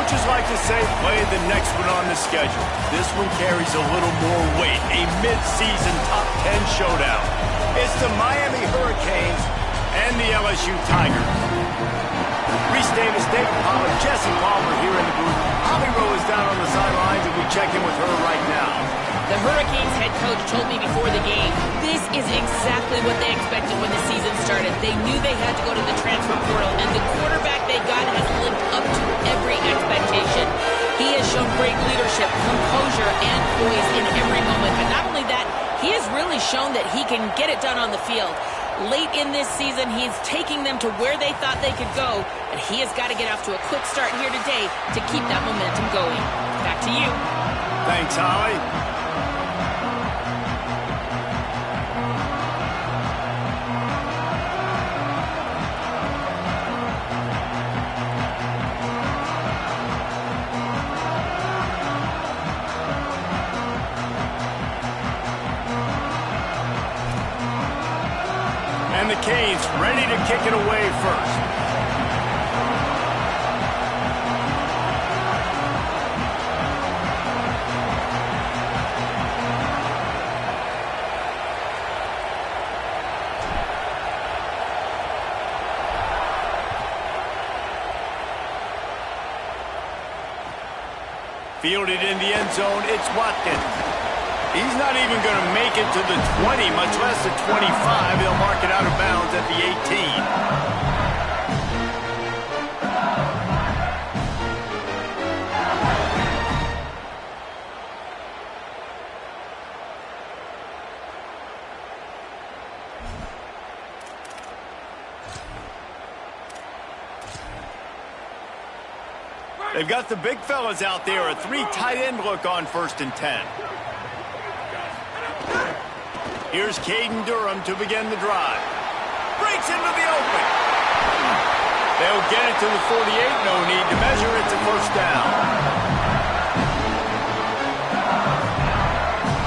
Coaches like to say, play the next one on the schedule. This one carries a little more weight, a mid-season top 10 showdown. It's the Miami Hurricanes and the LSU Tigers. Reese Davis, Dave Pollard, Jesse Palmer here in the booth. Holly Rowe is down on the sidelines, and we check in with her right now. The Hurricanes head coach told me before the game, this is exactly what they expected when the season started. They knew they had to go to the transfer portal, and the quarterback they got has lived up to every expectation. He has shown great leadership, composure, and poise in every moment. But not only that, he has really shown that he can get it done on the field. Late in this season, he's taking them to where they thought they could go, and he has got to get off to a quick start here today to keep that momentum going. Back to you. Thanks, Holly. And the Canes ready to kick it away first. Fielded in the end zone, it's Watkins. He's not even going to make it to the 20, much less the 25. He'll mark it out of bounds at the 18. They've got the big fellas out there, a 3 tight end look on 1st and 10. Here's Caden Durham to begin the drive. Breaks into the open. They'll get it to the 48. No need to measure. It's a first down.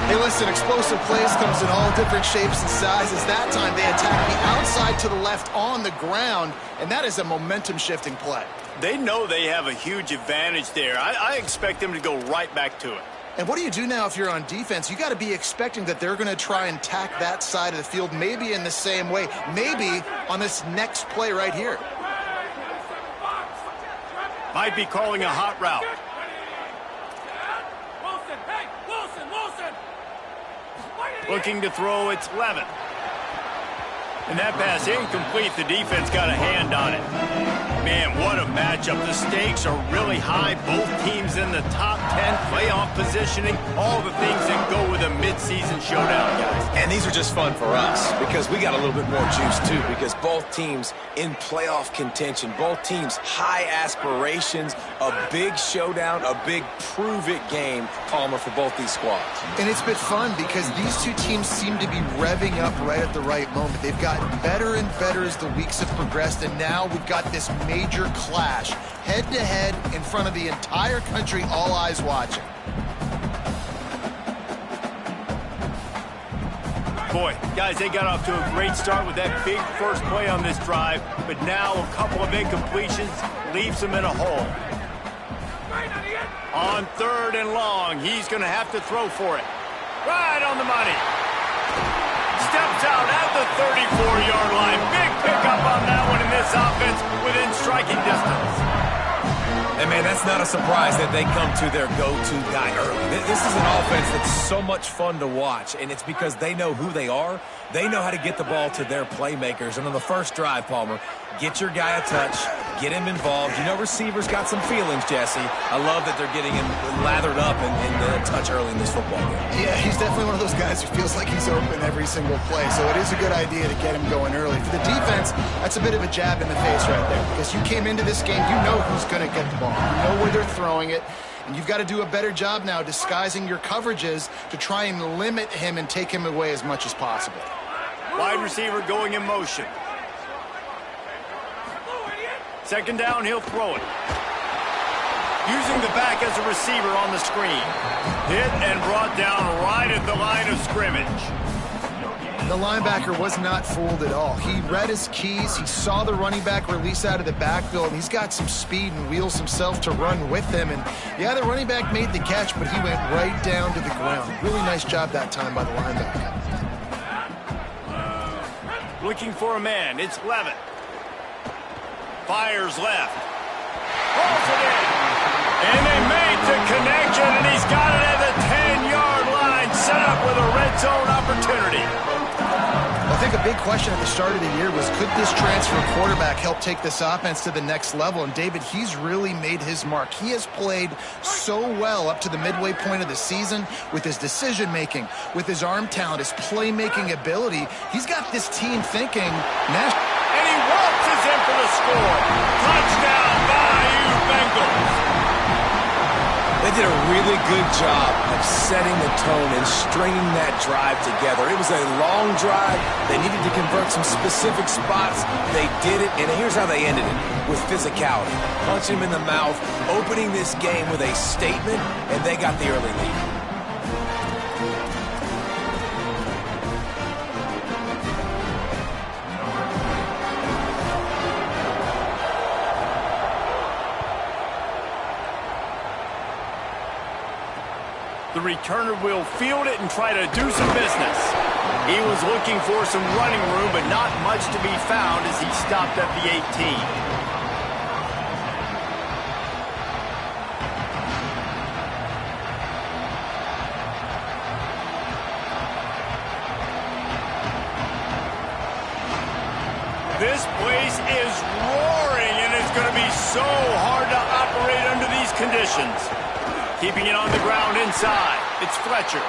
Hey, listen, explosive plays comes in all different shapes and sizes. That time they attack the outside to the left on the ground, and that is a momentum-shifting play. They know they have a huge advantage there. I expect them to go right back to it. And what do you do now if you're on defense? You got to be expecting that they're going to try and tack that side of the field, maybe in the same way, maybe on this next play right here. Might be calling a hot route. Looking to throw, it's Levin. And that pass incomplete. The defense got a hand on it. Man, what a matchup. The stakes are really high. Both teams in the top 10, playoff positioning, all the things that go with a midseason showdown, guys. And these are just fun for us because we got a little bit more juice, too, because both teams in playoff contention, both teams high aspirations, a big showdown, a big prove-it game, Palmer, for both these squads. And it's been fun because these two teams seem to be revving up right at the right moment. They've gotten better and better as the weeks have progressed, and now we've got this major clash, head-to-head in front of the entire country, all eyes watching. Boy, guys, they got off to a great start with that big first play on this drive, but now a couple of incompletions leaves them in a hole. On 3rd and long, he's going to have to throw for it. Right on the money. Steps out at the 34-yard line. Big pickup on that one in this offense within striking distance. And, man, that's not a surprise that they come to their go-to guy early. This is an offense that's so much fun to watch, and it's because they know who they are. They know how to get the ball to their playmakers. And on the first drive, Palmer, get your guy a touch, get him involved. You know receivers got some feelings, Jesse. I love that they're getting him lathered up in the touch early in this football game. Yeah, he's definitely one of those guys who feels like he's open every single play, so it is a good idea to get him going early. For the defense, that's a bit of a jab in the face right there, because you came into this game, you know who's going to get the ball. You know where they're throwing it, and you've got to do a better job now disguising your coverages to try and limit him and take him away as much as possible. Wide receiver going in motion. Second down, he'll throw it. Using the back as a receiver on the screen. Hit and brought down right at the line of scrimmage. The linebacker was not fooled at all. He read his keys. He saw the running back release out of the backfield, and he's got some speed and wheels himself to run with him. And, yeah, the running back made the catch, but he went right down to the ground. Really nice job that time by the linebacker. Looking for a man. It's Levitt. Fires left. Pulls it in. And they made the connection, and he's got it at the 10-yard line, set up with a red zone opportunity. I think a big question at the start of the year was, could this transfer quarterback help take this offense to the next level? And, David, he's really made his mark. He has played so well up to the midway point of the season with his decision-making, with his arm talent, his playmaking ability. He's got this team thinking national. And he waltzes in for the score. Touchdown, Bayou Bengals. They did a really good job of setting the tone and stringing that drive together. It was a long drive. They needed to convert some specific spots. They did it, and here's how they ended it, with physicality. Punch him in the mouth, opening this game with a statement, and they got the early lead. The returner will field it and try to do some business. He was looking for some running room, but not much to be found as he stopped at the 18. This place is roaring, and it's going to be so hard to operate under these conditions. Keeping it on the ground inside. It's Fletcher.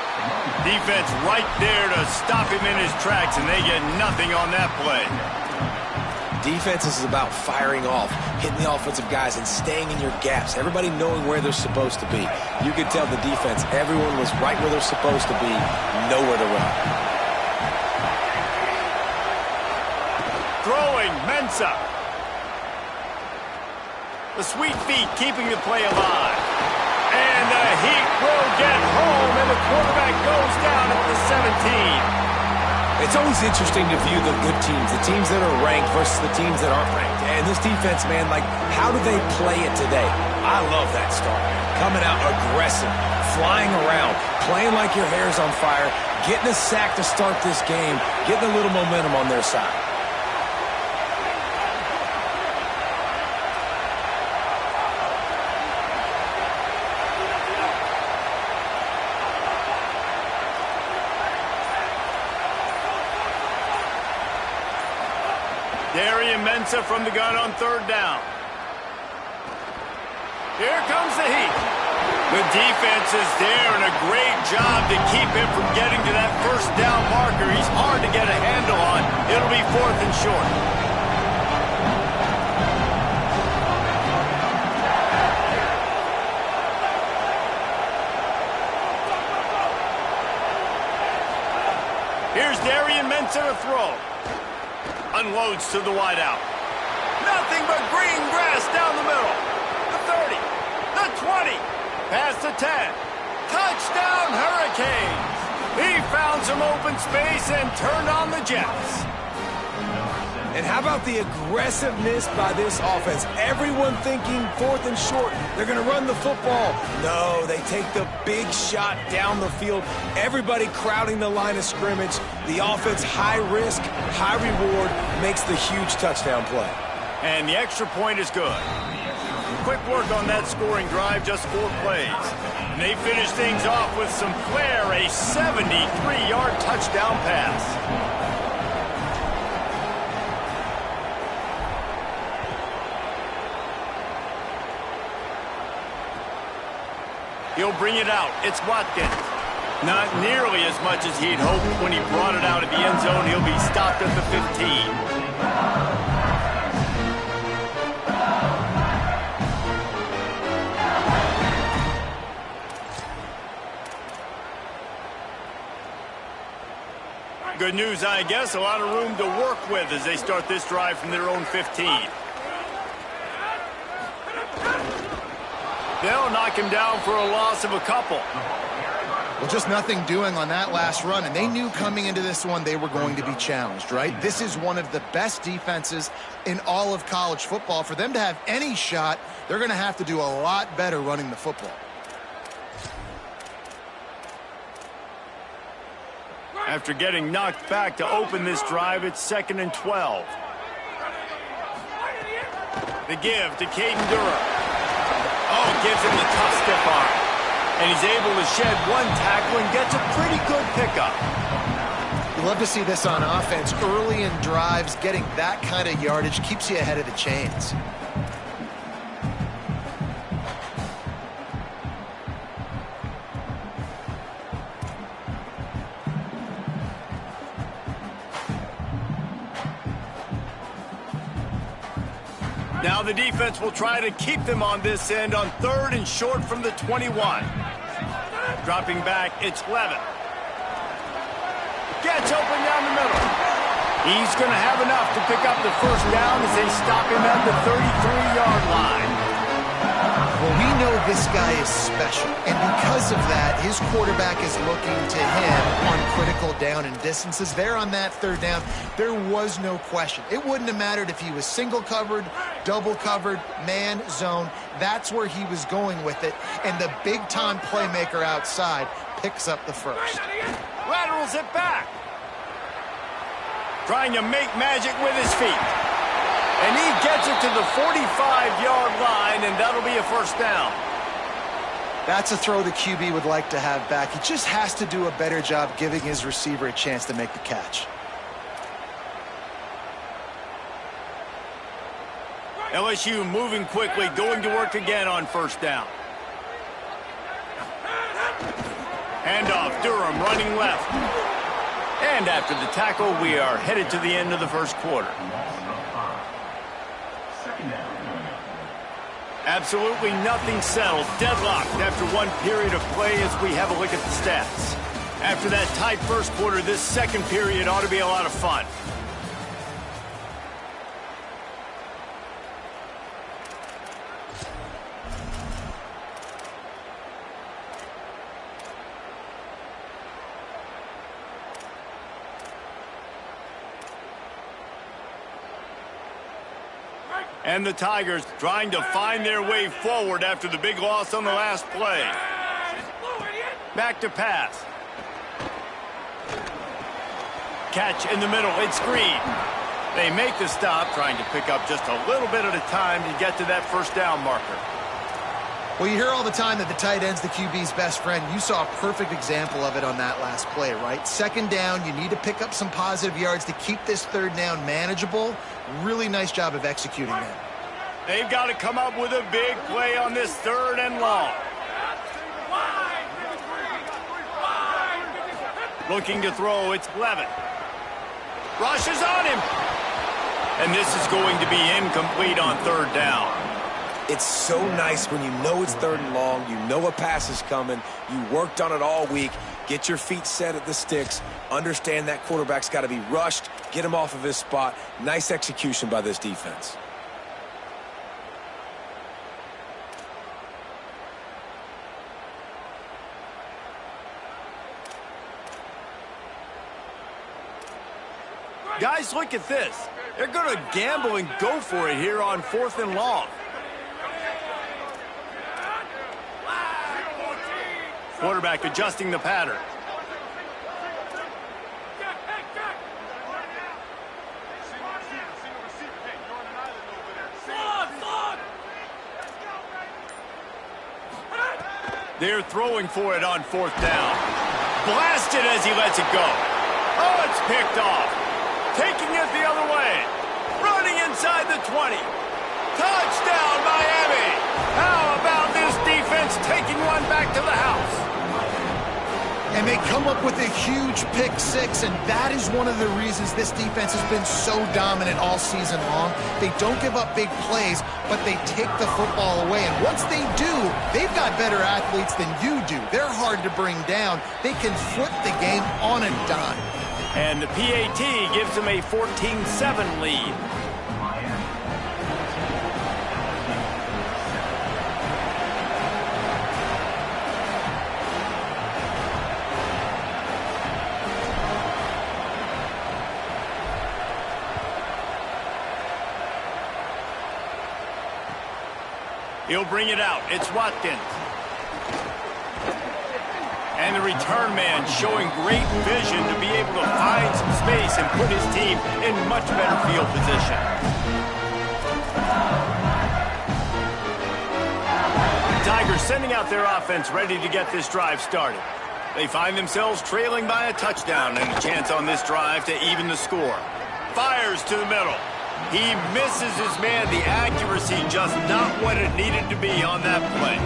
Defense right there to stop him in his tracks, and they get nothing on that play. Defense is about firing off, hitting the offensive guys, and staying in your gaps. Everybody knowing where they're supposed to be. You could tell the defense, everyone was right where they're supposed to be, nowhere to run. Throwing, Mensah. The sweet feet keeping the play alive. And the Heat will get home, and the quarterback goes down at the 17. It's always interesting to view the good teams, the teams that are ranked versus the teams that aren't ranked. And this defense, man, like, how do they play it today? I love that start. Coming out aggressive, flying around, playing like your hair's on fire, getting a sack to start this game, getting a little momentum on their side. Mensah from the gun on third down. Here comes the Heat. The defense is there, and a great job to keep him from getting to that first down marker. He's hard to get a handle on. It'll be 4th and short. Here's Darian Mensah to throw. Unloads to the wideout. Nothing but green grass down the middle. The 30. The 20. Past the 10. Touchdown, Hurricanes. He found some open space and turned on the Jets. And how about the aggressiveness by this offense? Everyone thinking 4th and short. They're going to run the football. No, they take the big shot down the field. Everybody crowding the line of scrimmage. The offense, high risk, high reward, makes the huge touchdown play. And the extra point is good. Quick work on that scoring drive, just 4 plays. And they finish things off with some flair, a 73-yard touchdown pass. He'll bring it out. It's Watkins. Not nearly as much as he'd hoped when he brought it out of the end zone. He'll be stopped at the 15. Good news, I guess. A lot of room to work with as they start this drive from their own 15. They'll knock him down for a loss of a couple. Well, just nothing doing on that last run, and they knew coming into this one they were going to be challenged, right? This is one of the best defenses in all of college football. For them to have any shot, they're going to have to do a lot better running the football. After getting knocked back to open this drive, it's 2nd and 12. The give to Caden Durham. Oh, gives him the tough stiff arm. And he's able to shed one tackle and gets a pretty good pickup. You love to see this on offense. Early in drives, getting that kind of yardage keeps you ahead of the chains. Now the defense will try to keep them on this end on 3rd and short from the 21. Dropping back, it's Levin. Gets open down the middle. He's going to have enough to pick up the first down as they stop him at the 33-yard line. Well, we know this guy is special, and because of that, his quarterback is looking to him on critical down and distances. There on that 3rd down, there was no question. It wouldn't have mattered if he was single covered, double covered, man, zone. That's where he was going with it, and the big-time playmaker outside picks up the first. Laterals it back. Trying to make magic with his feet. And he gets it to the 45-yard line, and that'll be a first down. That's a throw the QB would like to have back. He just has to do a better job giving his receiver a chance to make the catch. LSU moving quickly, going to work again on first down. Handoff, Durham running left. And after the tackle, we are headed to the end of the first quarter. Absolutely nothing settled. Deadlocked after one period of play as we have a look at the stats. After that tight first quarter, this second period ought to be a lot of fun. And the Tigers trying to find their way forward after the big loss on the last play. Back to pass. Catch in the middle. It's Green. They make the stop, trying to pick up just a little bit at a time to get to that first down marker. Well, you hear all the time that the tight end's the QB's best friend. You saw a perfect example of it on that last play, right? 2nd down, you need to pick up some positive yards to keep this 3rd down manageable. Really nice job of executing that. They've got to come up with a big play on this 3rd and long. Looking to throw, it's Levin. Rushes on him. And this is going to be incomplete on 3rd down. It's so nice when you know it's 3rd and long, you know a pass is coming, you worked on it all week, get your feet set at the sticks, understand that quarterback's got to be rushed, get him off of his spot. Nice execution by this defense. Guys, look at this. They're going to gamble and go for it here on 4th and long. Quarterback adjusting the pattern. They're throwing for it on 4th down. Blasted as he lets it go. Oh, it's picked off. Taking it the other way. Running inside the 20. Touchdown, Miami. How about this defense taking one back to the house? And they come up with a huge pick 6, and that is one of the reasons this defense has been so dominant all season long. They don't give up big plays, but they take the football away. And once they do, they've got better athletes than you do. They're hard to bring down. They can flip the game on a dime. And the PAT gives them a 14-7 lead. He'll bring it out. It's Watkins. And the return man showing great vision to be able to find some space and put his team in much better field position. The Tigers sending out their offense ready to get this drive started. They find themselves trailing by a touchdown and a chance on this drive to even the score. Fires to the middle. He misses his man. The accuracy just not what it needed to be on that play.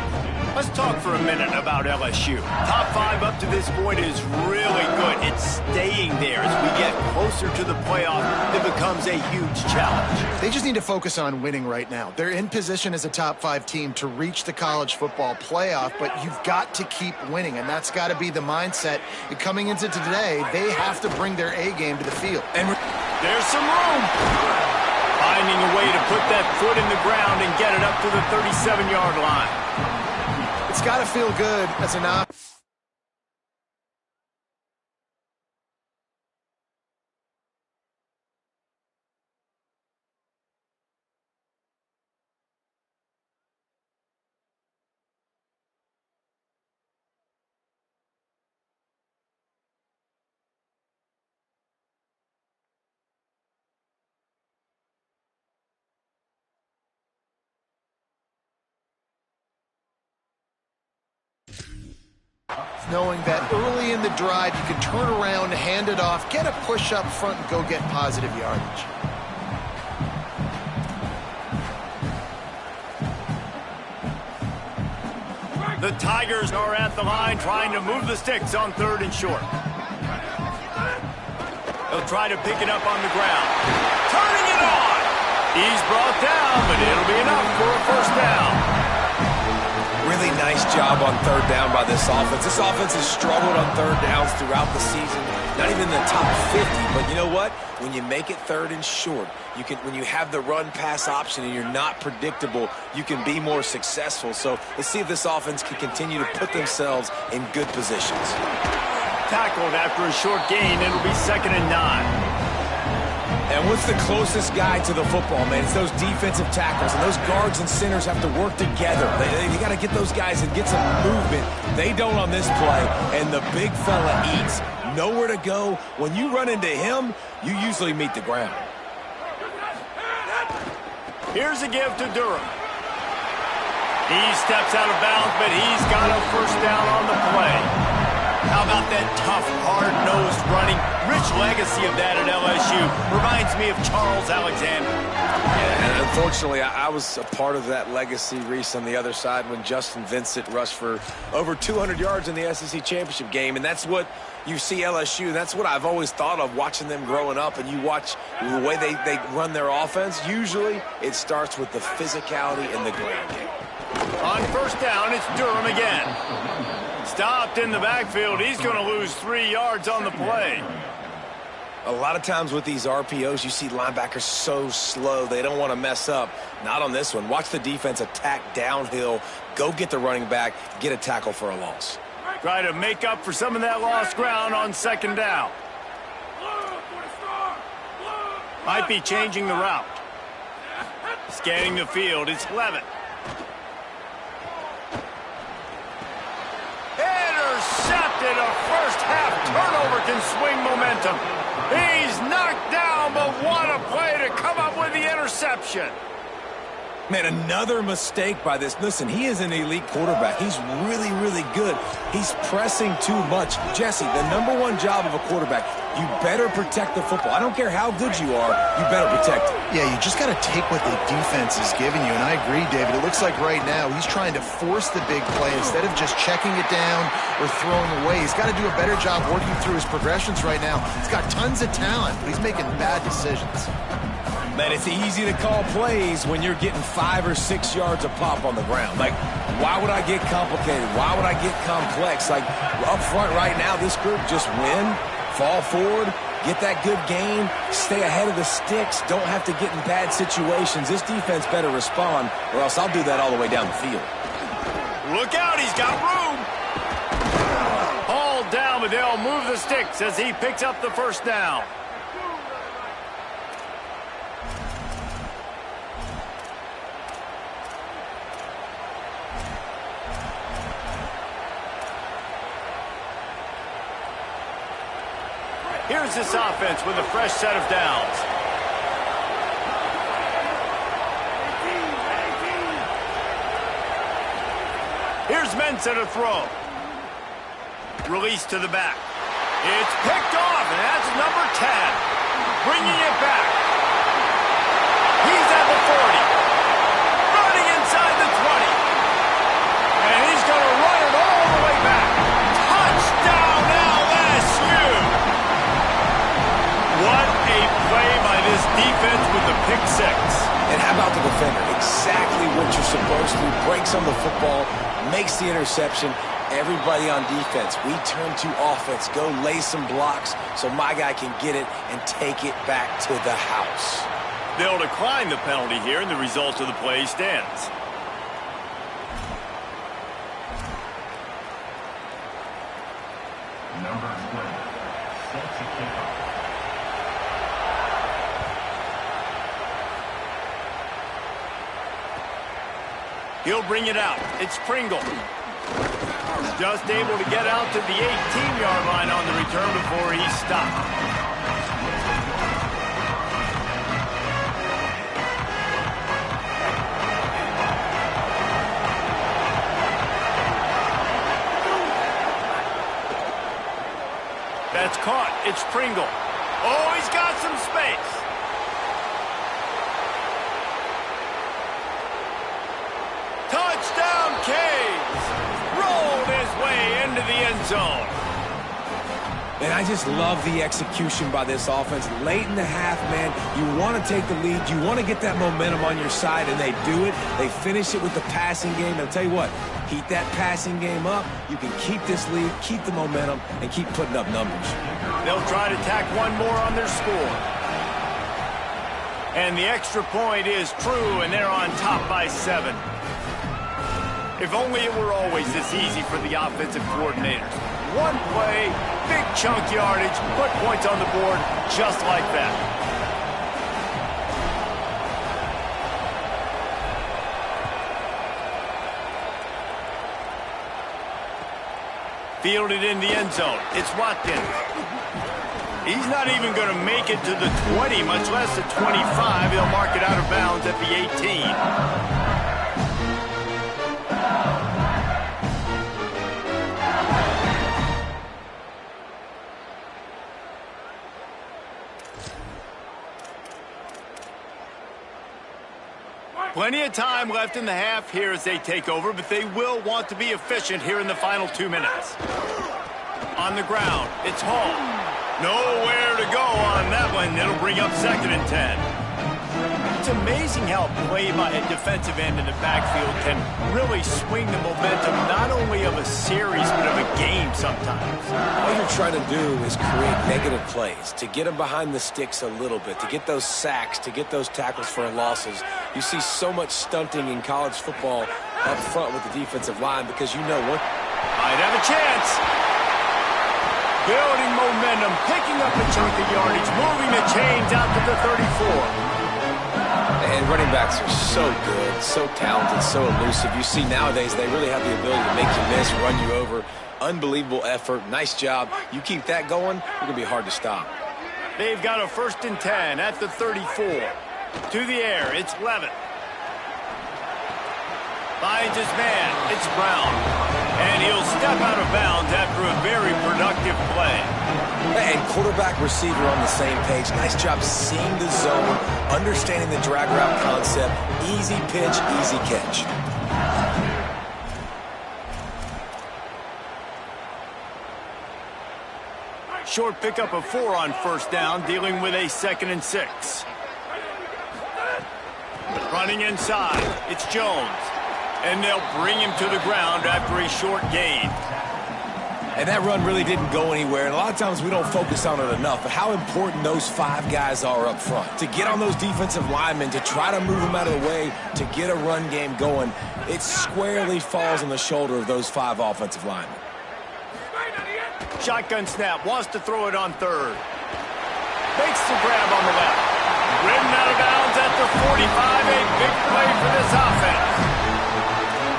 Let's talk for a minute about LSU. Top 5 up to this point is really good. It's staying there. As we get closer to the playoff, it becomes a huge challenge. They just need to focus on winning right now. They're in position as a top 5 team to reach the college football playoff, but you've got to keep winning, and that's got to be the mindset. And coming into today, they have to bring their A game to the field. And there's some room. Finding a way to put that foot in the ground and get it up to the 37-yard line. It's got to feel good as an option. Knowing that early in the drive, you can turn around, hand it off, get a push up front, and go get positive yardage. The Tigers are at the line trying to move the sticks on 3rd and short. They'll try to pick it up on the ground. Turning it on! He's brought down, but it'll be enough for a first down. Really nice job on 3rd down by this offense. This offense has struggled on 3rd downs throughout the season. Not even in the top 50, but you know what? When you make it 3rd and short, when you have the run-pass option and you're not predictable, you can be more successful. So let's see if this offense can continue to put themselves in good positions. Tackled after a short gain. It'll be 2nd and 9. And what's the closest guy to the football, man? It's those defensive tackles, and those guards and centers have to work together. They got to get those guys and get some movement. They don't on this play, and the big fella eats. Nowhere to go. When you run into him, you usually meet the ground. Here's a give to Durham. He steps out of bounds, but he's got a first down on the play. How about that tough, hard-nosed running? Rich legacy of that at LSU. Reminds me of Charles Alexander. Yeah, and unfortunately, I was a part of that legacy, Reese, on the other side when Justin Vincent rushed for over 200 yards in the SEC championship game. And that's what you see LSU. That's what I've always thought of watching them growing up. And you watch the way they run their offense. Usually, it starts with the physicality in the ground game. On first down, it's Durham again. Stopped in the backfield. He's going to lose 3 yards on the play. A lot of times with these RPOs, you see linebackers so slow. They don't want to mess up. Not on this one. Watch the defense attack downhill. Go get the running back. Get a tackle for a loss. Try to make up for some of that lost ground on 2nd down. Might be changing the route. Scanning the field. It's Levitt. Intercepted. A first-half turnover can swing momentum. He's knocked down, but what a play to come up with the interception. Man, another mistake by this. Listen, he is an elite quarterback. He's really, really good. He's pressing too much. Jesse, the #1 job of a quarterback, you better protect the football. I don't care how good you are, you better protect it. Yeah, you just got to take what the defense is giving you, and I agree, David. It looks like right now he's trying to force the big play instead of just checking it down or throwing away. He's got to do a better job working through his progressions right now. He's got tons of talent, but he's making bad decisions. Man, it's easy to call plays when you're getting 5 or 6 yards a pop on the ground. Like, why would I get complicated? Why would I get complex? Like, up front right now, this group just win, fall forward, get that good gain, stay ahead of the sticks, don't have to get in bad situations. This defense better respond, or else I'll do that all the way down the field. Look out, he's got room. Hauled down, but they'll move the sticks as he picks up the first down. Here's this offense with a fresh set of downs. Here's Mensah to throw. Release to the back. It's picked off, and that's number 10. Bringing it back. He's at the 40. Running inside the 20. And he's going to run it all the way back. Touchdown, LSU! What a play by this defense with the pick six. And how about the defender? Exactly what you're supposed to. Breaks on the football, makes the interception. Everybody on defense, we turn to offense. Go lay some blocks so my guy can get it and take it back to the house. They'll decline the penalty here, and the result of the play stands. Number 20, set to kick off. He'll bring it out. It's Pringle. Just able to get out to the 18-yard line on the return before he's stopped. That's caught. It's Pringle. Oh, he's got some space. Touchdown, Canes! Rolled his way into the end zone. And I just love the execution by this offense. Late in the half, man, you want to take the lead. You want to get that momentum on your side, and they do it. They finish it with the passing game. And I'll tell you what, keep that passing game up. You can keep this lead, keep the momentum, and keep putting up numbers. They'll try to tack one more on their score. And the extra point is true, and they're on top by 7. If only it were always this easy for the offensive coordinators. One play, big chunk yardage, put points on the board just like that. Fielded in the end zone. It's Watkins. He's not even going to make it to the 20, much less the 25. They'll mark it out of bounds at the 18. Plenty of time left in the half here as they take over, but they will want to be efficient here in the final 2 minutes. On the ground, it's Hall. Nowhere to go on that one. It'll bring up 2nd and 10. It's amazing how play by a defensive end in the backfield can really swing the momentum not only of a series but of a game sometimes. All you're trying to do is create negative plays, to get them behind the sticks a little bit, to get those sacks, to get those tackles for losses. You see so much stunting in college football up front with the defensive line because you know what? Might have a chance. Building momentum, picking up a chunk of yardage, moving the chains out to the 34. And running backs are so good, so talented, so elusive. You see nowadays they really have the ability to make you miss, run you over. Unbelievable effort. Nice job. You keep that going, you're going to be hard to stop. They've got a 1st and 10 at the 34. To the air, it's Levitt. Finds his man, it's Brown. And he'll step out of bounds after a very productive play. And quarterback receiver on the same page. Nice job seeing the zone, understanding the drag route concept. Easy pitch, easy catch. Short pickup of 4 on 1st down, dealing with a 2nd and 6. Running inside, it's Jones. And they'll bring him to the ground after a short gain. And that run really didn't go anywhere. And a lot of times we don't focus on it enough. But how important those 5 guys are up front. To get on those defensive linemen, to try to move them out of the way, to get a run game going, it squarely falls on the shoulder of those 5 offensive linemen. Shotgun snap, wants to throw it on 3rd. Makes the grab on the left. Ridden out of bounds at the 45, a big play for this offense.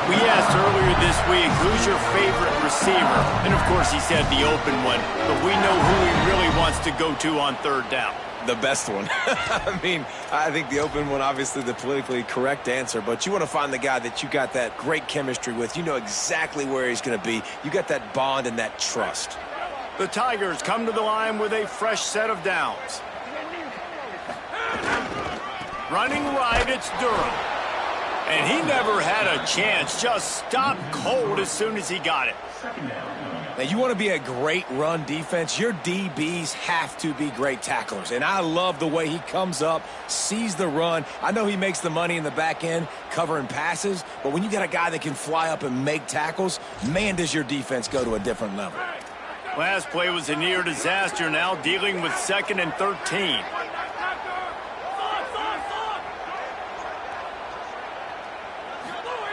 We asked earlier this week, who's your favorite receiver? And of course he said the open one, but we know who he really wants to go to on third down. The best one. I mean, I think the open one, obviously the politically correct answer, but you want to find the guy that you got that great chemistry with. You know exactly where he's going to be. You got that bond and that trust. The Tigers come to the line with a fresh set of downs. Running right, it's Durham. And he never had a chance, just stopped cold as soon as he got it. Now, you want to be a great run defense, your DBs have to be great tacklers. And I love the way he comes up, sees the run. I know he makes the money in the back end covering passes, but when you got a guy that can fly up and make tackles, man, does your defense go to a different level. Last play was a near disaster, now dealing with 2nd and 13.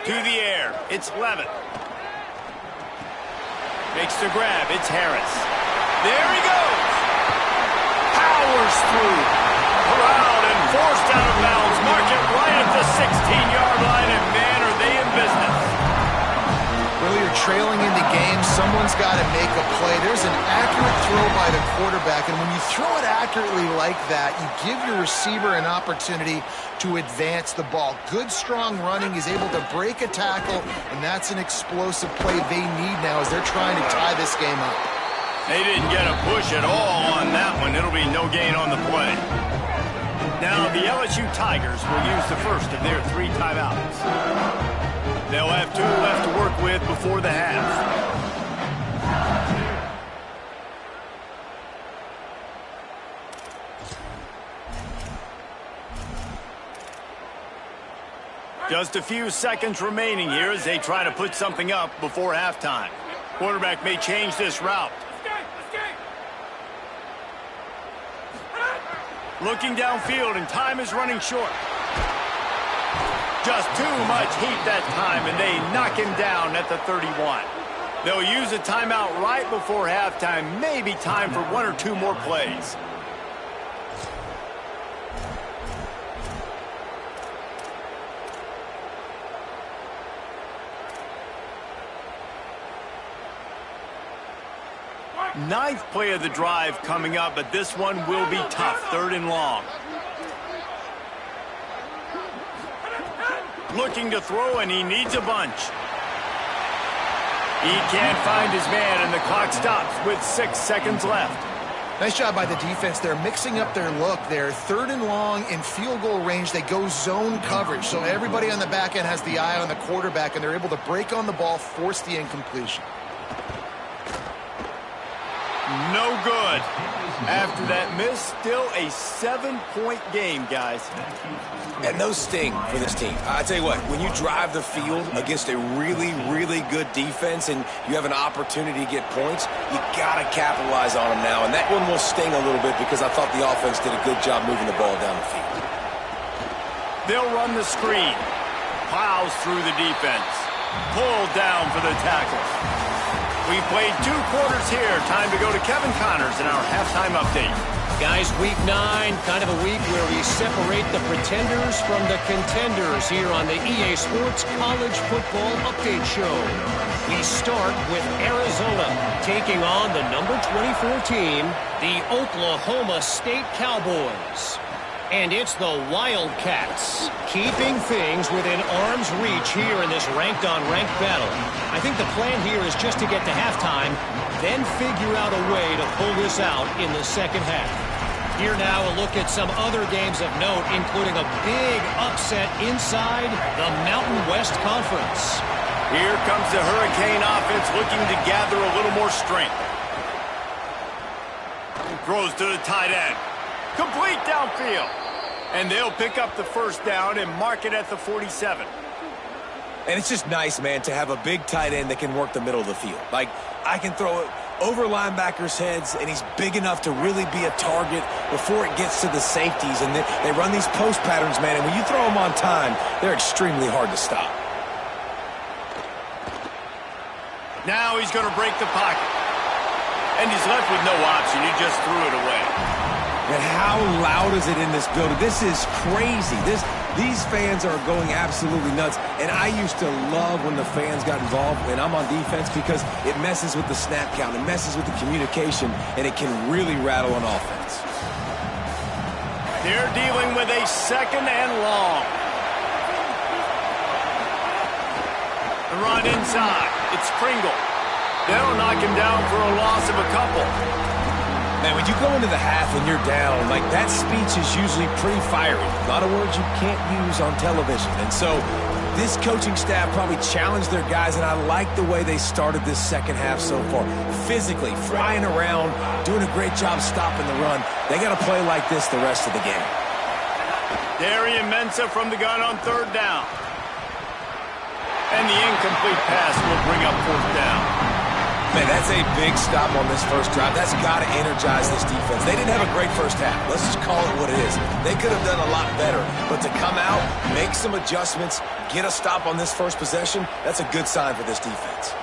To the air, it's Levitt. Makes the grab, it's Harris. There he goes! Powers through. Corralled and forced out of bounds. Mark it right at the 16-yard line, and man, are they in business. Really, you're trailing in the game. Someone's got to make a play. There's an accurate throw by the quarterback, and when you throw it accurately like that, you give your receiver an opportunity to advance the ball. Good, strong running. He's able to break a tackle, and that's an explosive play they need now as they're trying to tie this game up. They didn't get a push at all on that one. It'll be no gain on the play. Now, the LSU Tigers will use the first of their 3 timeouts. They'll have 2 left to work with before the half. Just a few seconds remaining here as they try to put something up before halftime. Quarterback may change this route. Looking downfield, and time is running short. Just too much heat that time, and they knock him down at the 31. They'll use a timeout right before halftime. Maybe time for 1 or 2 more plays. Ninth play of the drive coming up, but this one will be tough. 3rd and long. Looking to throw, and he needs a bunch. He can't find his man, and the clock stops with 6 seconds left. Nice job by the defense. They're mixing up their look there. 3rd and long in field goal range. They go zone coverage, so everybody on the back end has the eye on the quarterback, and they're able to break on the ball, force the incompletion. No good. After that miss, still a 7-point game, guys. And those sting for this team. I tell you what, when you drive the field against a really, really good defense and you have an opportunity to get points, you got to capitalize on them now. And that one will sting a little bit because I thought the offense did a good job moving the ball down the field. They'll run the screen. Plows through the defense. Pulled down for the tackle. We played 2 quarters here. Time to go to Kevin Connors in our halftime update. Guys, week 9, kind of a week where we separate the pretenders from the contenders here on the EA Sports College Football Update Show. We start with Arizona taking on the number 24 team, the Oklahoma State Cowboys. And it's the Wildcats keeping things within arm's reach here in this ranked-on-ranked battle. I think the plan here is just to get to halftime, then figure out a way to pull this out in the second half. Here now a look at some other games of note, including a big upset inside the Mountain West Conference. Here comes the Hurricane offense looking to gather a little more strength. Throws to the tight end. Complete downfield. And they'll pick up the first down and mark it at the 47. And it's just nice, man, to have a big tight end that can work the middle of the field. Like, I can throw it over linebackers' heads, and he's big enough to really be a target before it gets to the safeties. And they run these post patterns, man, and when you throw them on time, they're extremely hard to stop. Now he's going to break the pocket. And he's left with no option. He just threw it away. And how loud is it in this building? This is crazy. These fans are going absolutely nuts, and I used to love when the fans got involved when I'm on defense because it messes with the snap count, it messes with the communication, and it can really rattle an offense. They're dealing with a second and long. The run inside. It's Pringle. They'll knock him down for a loss of a couple. Man, when you go into the half and you're down, like that speech is usually pretty fiery. A lot of words you can't use on television. And so this coaching staff probably challenged their guys, and I like the way they started this second half so far. Physically, flying around, doing a great job stopping the run. They got to play like this the rest of the game. Darian Mensah from the gun on third down. And the incomplete pass will bring up fourth down. Man, that's a big stop on this first drive. That's got to energize this defense. They didn't have a great first half. Let's just call it what it is. They could have done a lot better. But to come out, make some adjustments, get a stop on this first possession, that's a good sign for this defense.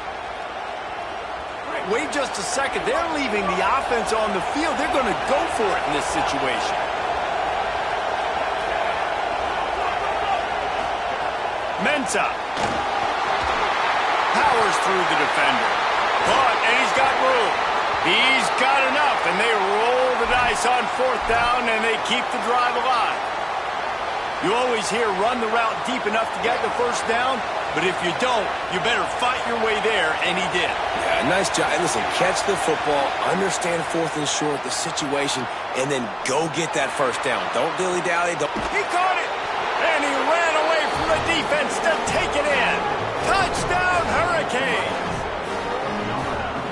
Wait just a second. They're leaving the offense on the field. They're going to go for it in this situation. Mensah powers through the defender. And he's got room. He's got enough, and they roll the dice on fourth down, and they keep the drive alive. You always hear run the route deep enough to get the first down, but if you don't, you better fight your way there, and he did. Yeah, nice job. And listen, catch the football, understand fourth and short, the situation, and then go get that first down. Don't dilly-dally. He caught it, and he ran away from the defense to take it in. Touchdown, Hurricanes!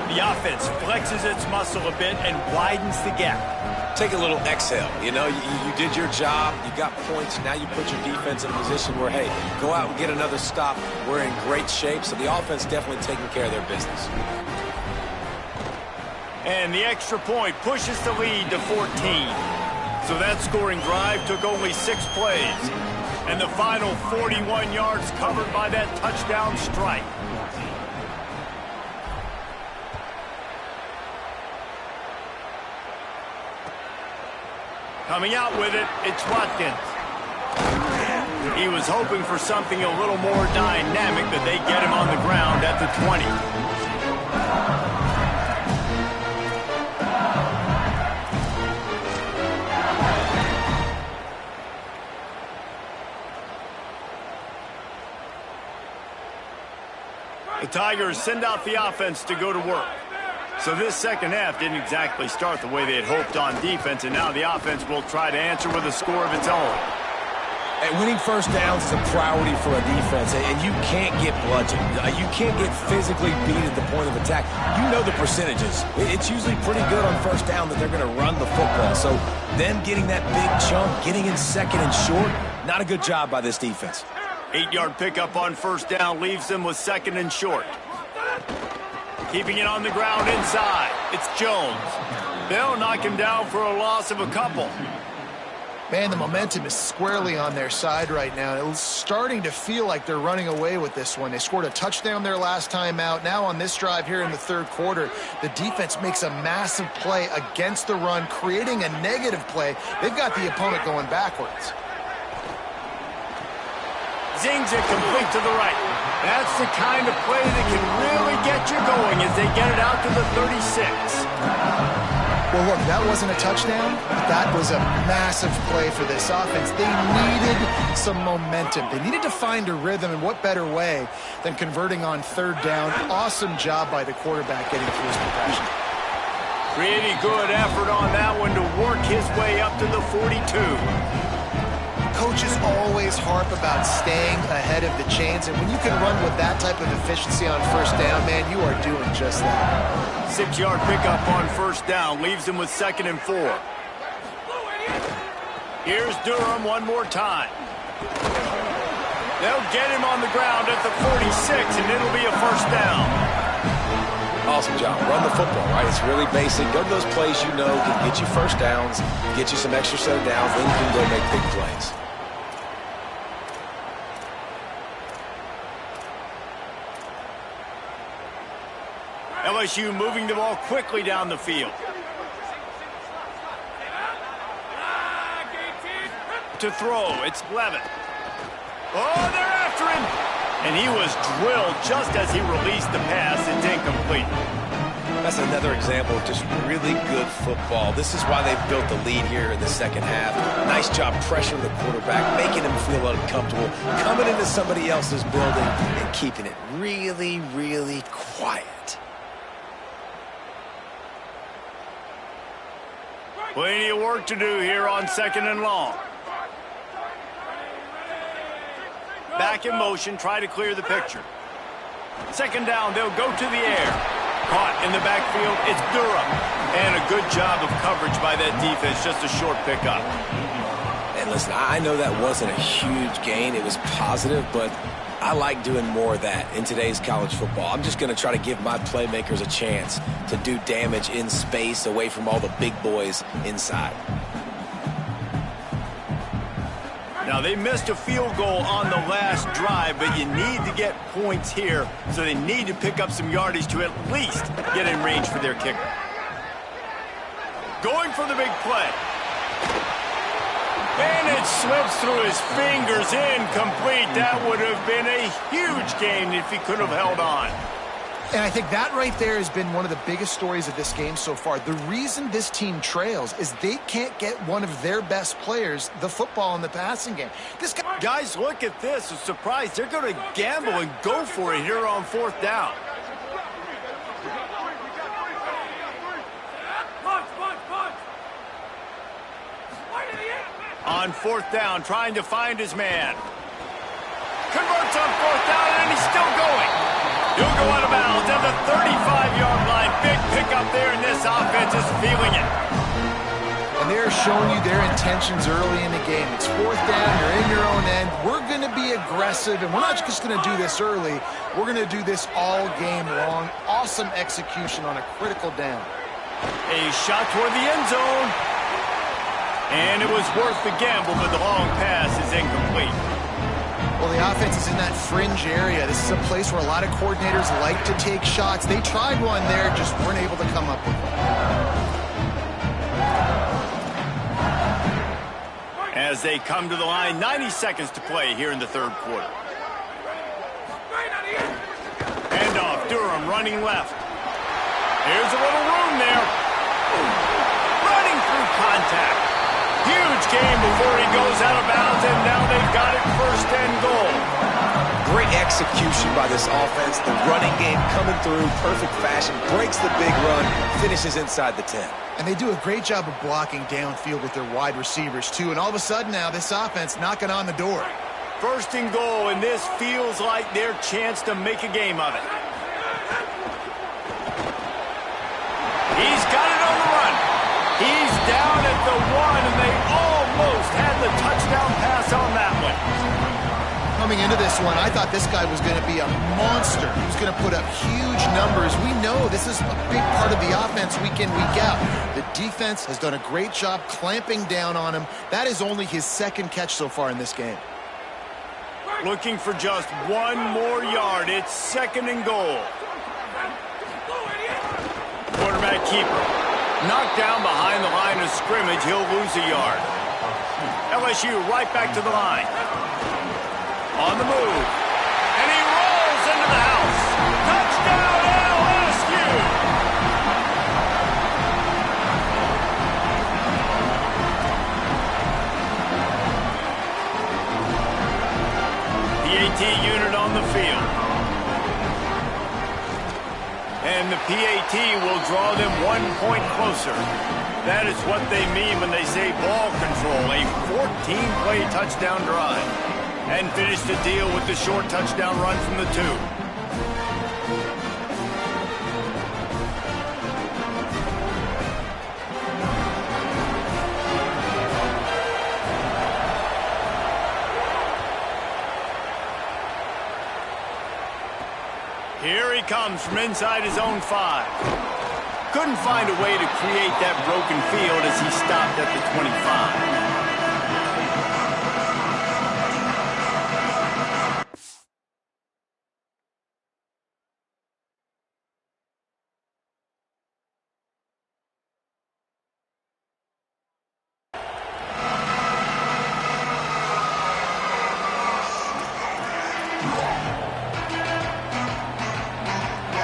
The offense flexes its muscle a bit and widens the gap. Take a little exhale. You know, you did your job. You got points. Now you put your defense in a position where, hey, go out and get another stop. We're in great shape. So the offense definitely taking care of their business. And the extra point pushes the lead to 14. So that scoring drive took only 6 plays. And the final 41 yards covered by that touchdown strike. Coming out with it, it's Watkins. He was hoping for something a little more dynamic, but they get him on the ground at the 20. The Tigers send out the offense to go to work. So this second half didn't exactly start the way they had hoped on defense, and now the offense will try to answer with a score of its own. And winning first downs is a priority for a defense, and you can't get bludgeoned. You can't get physically beat at the point of attack. You know the percentages. It's usually pretty good on first down that they're going to run the football. So them getting that big chunk, getting in second and short, not a good job by this defense. 8-yard pickup on first down leaves them with second and short. Keeping it on the ground inside. It's Jones. They'll knock him down for a loss of a couple. Man, the momentum is squarely on their side right now. It's starting to feel like they're running away with this one. They scored a touchdown their last time out. Now on this drive here in the third quarter, the defense makes a massive play against the run, creating a negative play. They've got the opponent going backwards. Zings it complete to the right. That's the kind of play that can really get you going as they get it out to the 36. Well, look, that wasn't a touchdown, but that was a massive play for this offense. They needed some momentum. They needed to find a rhythm, and what better way than converting on third down. Awesome job by the quarterback getting through his progression. Pretty good effort on that one to work his way up to the 42. Coaches always harp about staying ahead of the chains, and when you can run with that type of efficiency on first down, man, you are doing just that. 6-yard pickup on first down leaves them with second and 4. Here's Durham one more time. They'll get him on the ground at the 46, and it'll be a first down. Awesome job. Run the football, right? It's really basic. Go to those plays you know can get you first downs, get you some extra set of downs, then you can go make big plays. LSU moving the ball quickly down the field. To throw, it's Levitt. Oh, they're after him. And he was drilled just as he released the pass. It's incomplete. That's another example of just really good football. This is why they built the lead here in the second half. Nice job pressuring the quarterback, making him feel uncomfortable, coming into somebody else's building and keeping it really, really quiet. Plenty of work to do here on 2nd and long. Back in motion, try to clear the picture. 2nd down, they'll go to the air. Caught in the backfield, it's Durham. And a good job of coverage by that defense, just a short pickup. And listen, I know that wasn't a huge gain. It was positive, but I like doing more of that in today's college football. I'm just going to try to give my playmakers a chance to do damage in space away from all the big boys inside. Now, they missed a field goal on the last drive, but you need to get points here, so they need to pick up some yardage to at least get in range for their kicker. Going for the big play. And it slips through his fingers, incomplete. That would have been a huge gain if he could have held on. And I think that right there has been one of the biggest stories of this game so far. The reason this team trails is they can't get one of their best players the football in the passing game. Guys, look at this. A surprise. They're going to gamble and go for it here on 4th down. On 4th down, trying to find his man. Converts on 4th down, and he's still going. He'll go out of bounds at the 35-yard line. Big pickup there, and this offense is feeling it. And they're showing you their intentions early in the game. It's 4th down, you're in your own end. We're going to be aggressive, and we're not just going to do this early. We're going to do this all game long. Awesome execution on a critical down. A shot toward the end zone. And it was worth the gamble, but the long pass is incomplete. Well, the offense is in that fringe area. This is a place where a lot of coordinators like to take shots. They tried one there, just weren't able to come up with one. As they come to the line, 90 seconds to play here in the 3rd quarter. Handoff, Durham running left. Here's a little room there. Running through contact. Huge game before he goes out of bounds, and now they've got it 1st and goal. Great execution by this offense. The running game coming through, perfect fashion, breaks the big run, finishes inside the 10. And they do a great job of blocking downfield with their wide receivers, too. And all of a sudden now, this offense knocking on the door. 1st and goal, and this feels like their chance to make a game of it. He's got it on the run. He's down at the 1, and they almost had the touchdown pass on that one. Coming into this one, I thought this guy was going to be a monster. He was going to put up huge numbers. We know this is a big part of the offense week in, week out. The defense has done a great job clamping down on him. That is only his 2nd catch so far in this game. Looking for just 1 more yard. It's 2nd and goal. Quarterback keeper. Knocked down behind the line of scrimmage. He'll lose a yard. LSU right back to the line. On the move. And he rolls into the house. Touchdown, LSU! The AT unit on the field. And the PAT will draw them 1 point closer. That is what they mean when they say ball control. A 14-play touchdown drive. And finish the deal with the short touchdown run from the 2. Here he comes from inside his own 5. Couldn't find a way to create that broken field as he stopped at the 25.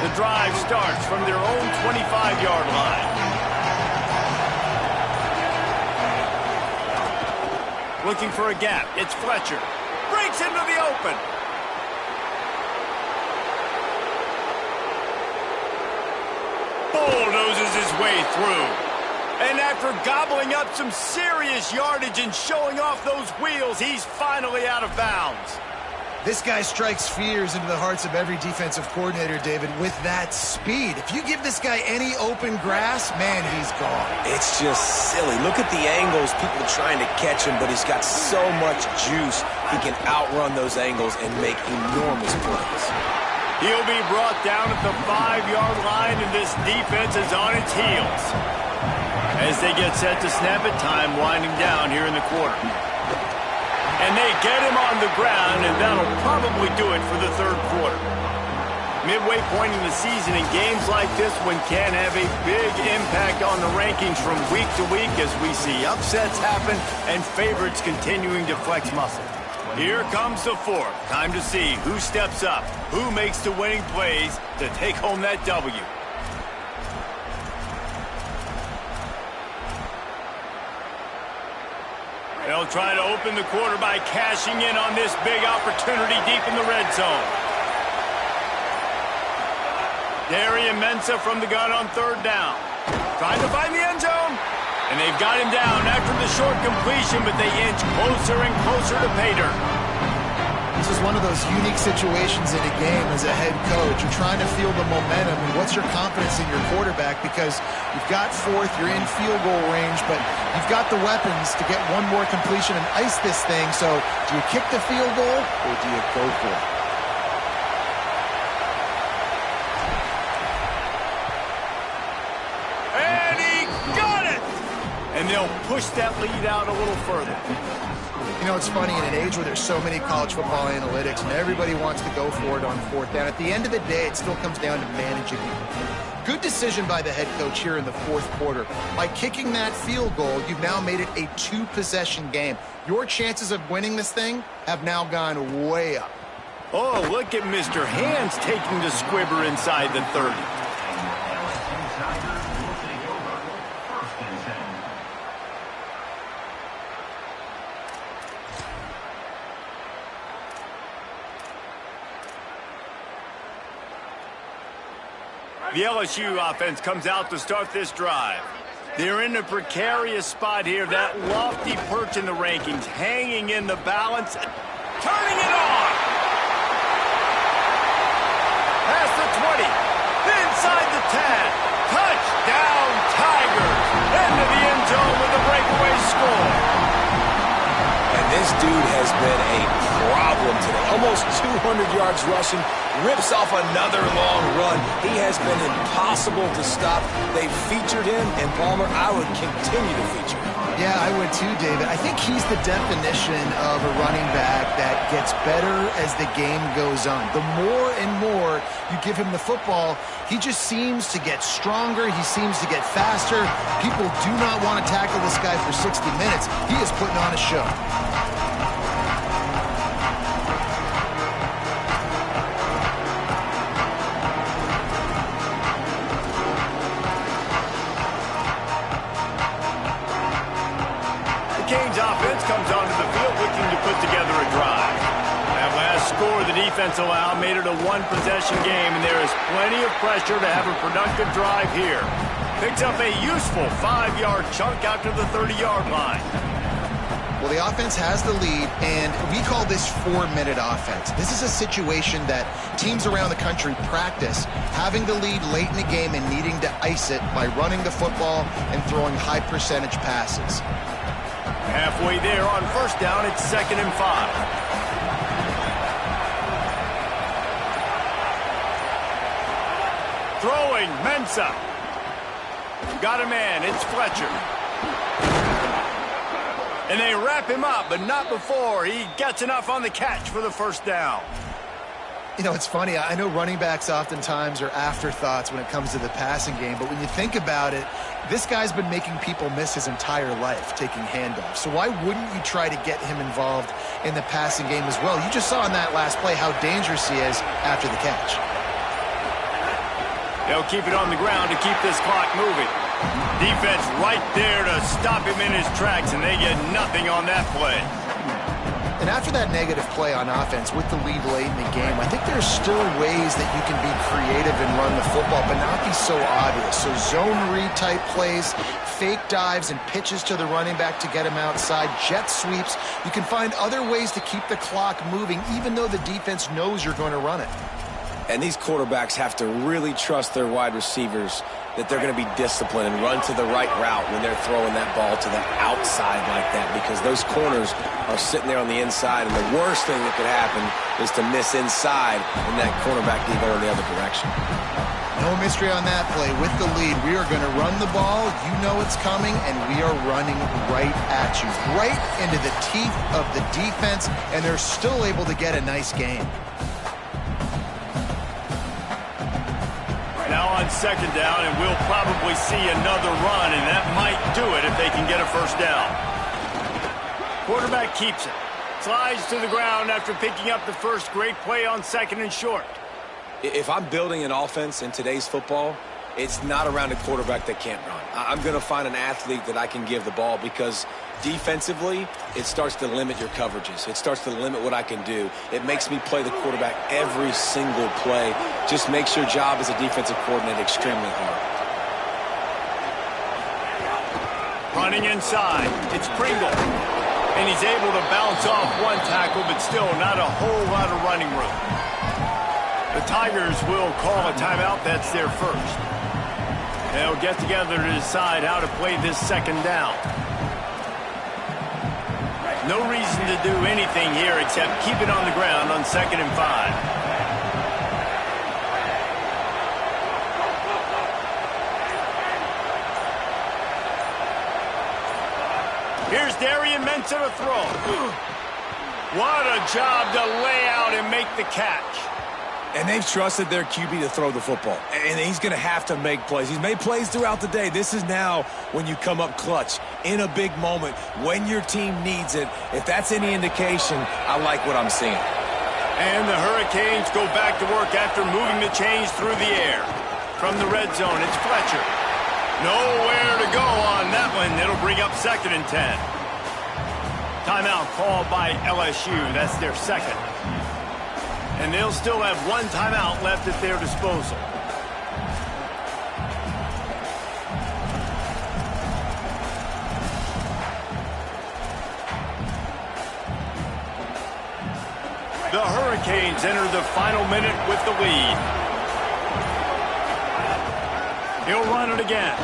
The drive starts from their own 25-yard line. Looking for a gap. It's Fletcher. Breaks into the open. Bulldozes his way through. And after gobbling up some serious yardage and showing off those wheels, he's finally out of bounds. This guy strikes fears into the hearts of every defensive coordinator, David, with that speed. If you give this guy any open grass, man, he's gone. It's just silly. Look at the angles, people trying to catch him, but he's got so much juice. He can outrun those angles and make enormous plays. He'll be brought down at the 5-yard line, and this defense is on its heels. As they get set to snap it, time winding down here in the quarter. And they get him on the ground, and that'll probably do it for the third quarter. Midway point in the season, and games like this one can have a big impact on the rankings from week to week as we see upsets happen and favorites continuing to flex muscle. Here comes the fourth. Time to see who steps up, who makes the winning plays to take home that W. They'll try to open the quarter by cashing in on this big opportunity deep in the red zone. Darian Mensah from the gun on third down. Trying to find the end zone. And they've got him down after the short completion, but they inch closer and closer to pay dirt. This is one of those unique situations in a game as a head coach. You're trying to feel the momentum, and what's your confidence in your quarterback? Because you've got fourth, you're in field goal range, but you've got the weapons to get one more completion and ice this thing. So do you kick the field goal or do you go for it? And he got it! And they'll push that lead out a little further. You know, it's funny, in an age where there's so many college football analytics and everybody wants to go for it on fourth down, at the end of the day, it still comes down to managing it. Good decision by the head coach here in the fourth quarter. By kicking that field goal, you've now made it a two-possession game. Your chances of winning this thing have now gone way up. Oh, look at Mr. Hands taking the squibber inside the 30. The LSU offense comes out to start this drive. They're in a precarious spot here. That lofty perch in the rankings, hanging in the balance, turning it on. Past the 20, inside the 10. Touchdown, Tigers. Into the end zone with a breakaway score. And this dude has been a problem today. Almost 200 yards rushing, rips off another long run. He has been impossible to stop. They've featured him, and Palmer, I would continue to feature him. Yeah, I would too, David. I think he's the definition of a running back that gets better as the game goes on. The more and more you give him the football, he just seems to get stronger. He seems to get faster. People do not want to tackle this guy for 60 minutes. He is putting on a show. Canes offense comes onto the field looking to put together a drive. That last score the defense allowed made it a one-possession game, and there is plenty of pressure to have a productive drive here. Picks up a useful 5-yard chunk out to the 30-yard line. Well, the offense has the lead, and we call this 4-minute offense. This is a situation that teams around the country practice, having the lead late in the game and needing to ice it by running the football and throwing high-percentage passes. Halfway there on first down, it's 2nd and 5. Throwing, Mensah. Got a man, it's Fletcher. And they wrap him up, but not before he gets enough on the catch for the first down. You know, it's funny. I know running backs oftentimes are afterthoughts when it comes to the passing game, but when you think about it, this guy's been making people miss his entire life taking handoffs. So why wouldn't you try to get him involved in the passing game as well? You just saw in that last play how dangerous he is after the catch. They'll keep it on the ground to keep this clock moving. Defense right there to stop him in his tracks, and they get nothing on that play. And after that negative play on offense with the lead late in the game, I think there's still ways that you can be creative and run the football, but not be so obvious. So zone read type plays, fake dives and pitches to the running back to get him outside, jet sweeps. You can find other ways to keep the clock moving, even though the defense knows you're going to run it. And these quarterbacks have to really trust their wide receivers that they're going to be disciplined and run to the right route when they're throwing that ball to the outside like that, because those corners are sitting there on the inside, and the worst thing that could happen is to miss inside and that cornerback can go in the other direction. No mystery on that play. With the lead, we are going to run the ball. You know it's coming, and we are running right at you, right into the teeth of the defense, and they're still able to get a nice game. Now on second down, and we'll probably see another run, and that might do it if they can get a first down. Quarterback keeps it. Slides to the ground after picking up the first. Great play on second and short. If I'm building an offense in today's football, it's not around a quarterback that can't run. I'm going to find an athlete that I can give the ball, because defensively, it starts to limit your coverages. It starts to limit what I can do. It makes me play the quarterback every single play. Just makes your job as a defensive coordinator extremely hard. Running inside, it's Pringle. And he's able to bounce off one tackle, but still not a whole lot of running room. The Tigers will call a timeout. That's their first. They'll get together to decide how to play this second down. No reason to do anything here except keep it on the ground on 2nd and 5. Here's Darian Mensah to throw. What a job to lay out and make the catch. And they've trusted their QB to throw the football. And he's going to have to make plays. He's made plays throughout the day. This is now when you come up clutch in a big moment when your team needs it. If that's any indication, I like what I'm seeing. And the Hurricanes go back to work after moving the chains through the air. From the red zone, it's Fletcher. Nowhere to go on that one. It'll bring up 2nd and 10. Timeout called by LSU. That's their second. And they'll still have one timeout left at their disposal. The Hurricanes enter the final minute with the lead. He'll run it again.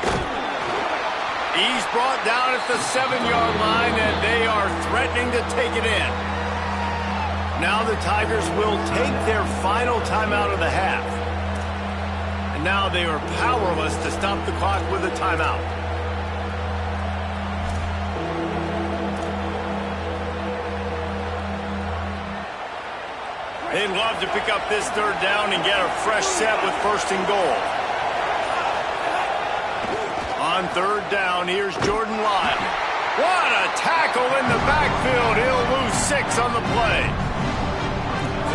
He's brought down at the 7-yard line, and they are threatening to take it in. Now the Tigers will take their final timeout of the half. And now they are powerless to stop the clock with a timeout. They'd love to pick up this 3rd down and get a fresh set with 1st and goal. On 3rd down, here's Jordan Lyle. What a tackle in the backfield. He'll lose 6 on the play.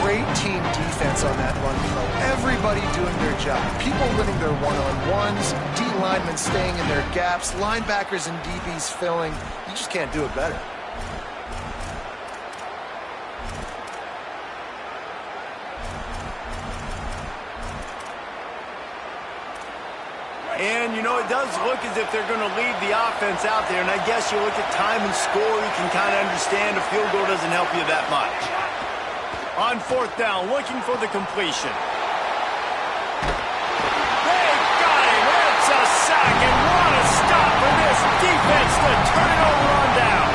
Great team defense on that run throw. Everybody doing their job. People winning their one-on-ones, D linemen staying in their gaps, linebackers and DBs filling. You just can't do it better. And, you know, it does look as if they're going to leave the offense out there. And I guess you look at time and score, you can kind of understand a field goal doesn't help you that much. On 4th down, looking for the completion. They got him. It's a sack, and what a stop for this defense to turn it over on downs.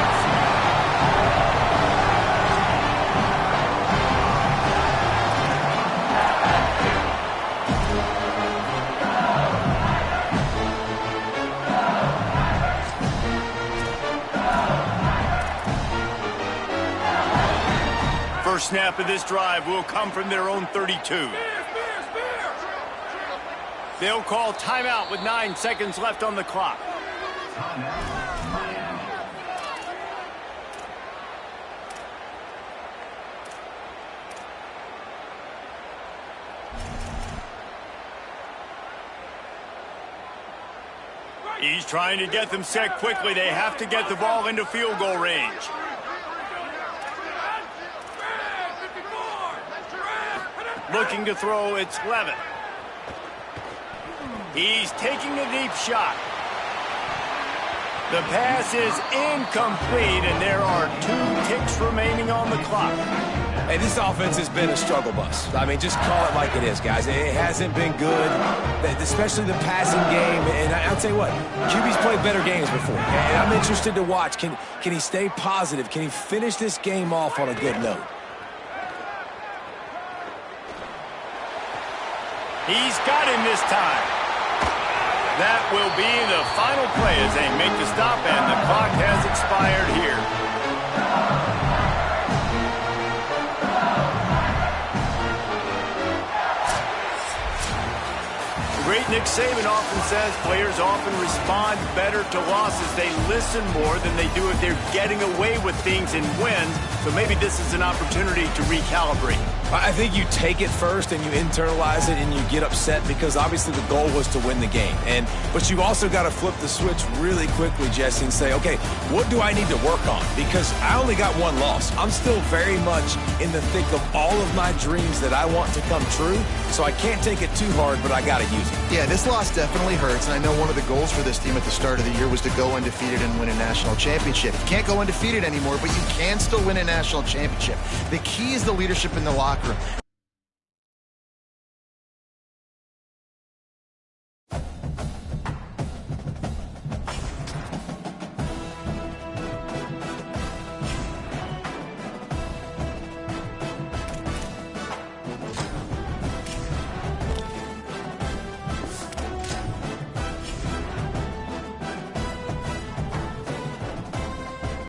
First snap of this drive will come from their own 32. They'll call timeout with 9 seconds left on the clock. He's trying to get them set quickly. They have to get the ball into field goal range. Looking to throw, it's Levitt. He's taking a deep shot. The pass is incomplete, and there are 2 ticks remaining on the clock. Hey, this offense has been a struggle bus. I mean, just call it like it is, guys. It hasn't been good, especially the passing game. And I'll tell you what, QB's played better games before. And I'm interested to watch. Can he stay positive? Can he finish this game off on a good note? He's got him this time. That will be the final play as they make the stop, and the clock has expired here. The great Nick Saban often says players often respond better to losses. They listen more than they do if they're getting away with things in wins. So maybe this is an opportunity to recalibrate. I think you take it first and you internalize it and you get upset because obviously the goal was to win the game. But you've also got to flip the switch really quickly, Jesse, and say, okay, what do I need to work on? Because I only got 1 loss. I'm still very much in the thick of all of my dreams that I want to come true. So I can't take it too hard, but I got to use it. Yeah, this loss definitely hurts, and I know one of the goals for this team at the start of the year was to go undefeated and win a national championship. You can't go undefeated anymore, but you can still win a national championship. The key is the leadership in the locker room.